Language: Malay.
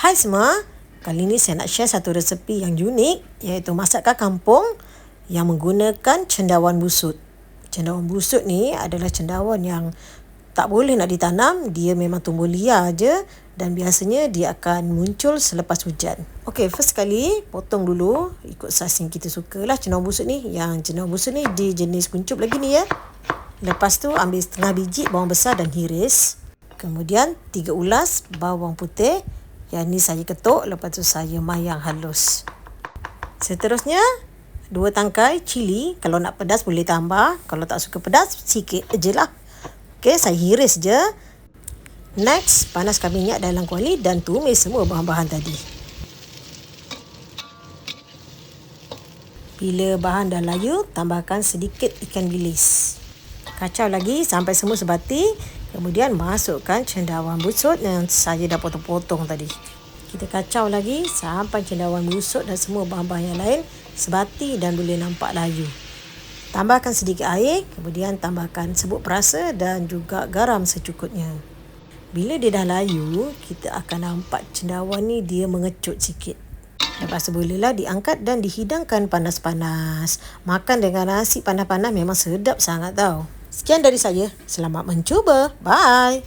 Hai semua, kali ni saya nak share satu resepi yang unik iaitu masakan kampung yang menggunakan cendawan busut. Cendawan busut ni adalah cendawan yang tak boleh nak ditanam, dia memang tumbuh liar je dan biasanya dia akan muncul selepas hujan. Okey, first sekali potong dulu ikut saiz yang kita sukalah cendawan busut ni. Yang cendawan busut ni di jenis kuncup lagi ni ya. Lepas tu ambil setengah biji bawang besar dan hiris. Kemudian 3 ulas bawang putih. Yang ni saya ketuk, lepas tu saya mayang halus. Seterusnya 2 tangkai cili. Kalau nak pedas boleh tambah. Kalau tak suka pedas, sikit je lah. Okey, saya hiris je. Next, panaskan minyak dalam kuali dan tumis semua bahan-bahan tadi. Bila bahan dah layu, tambahkan sedikit ikan bilis. Kacau lagi sampai semua sebati. Kemudian masukkan cendawan busut yang saya dah potong-potong tadi. Kita kacau lagi sampai cendawan busut dan semua bahan-bahan yang lain sebati dan boleh nampak layu. Tambahkan sedikit air, kemudian tambahkan serbuk perasa dan juga garam secukupnya. Bila dia dah layu, kita akan nampak cendawan ni dia mengecut sikit. Lepas tu bolehlah diangkat dan dihidangkan panas-panas. Makan dengan nasi panas-panas memang sedap sangat tau. Sekian dari saya. Selamat mencuba. Bye.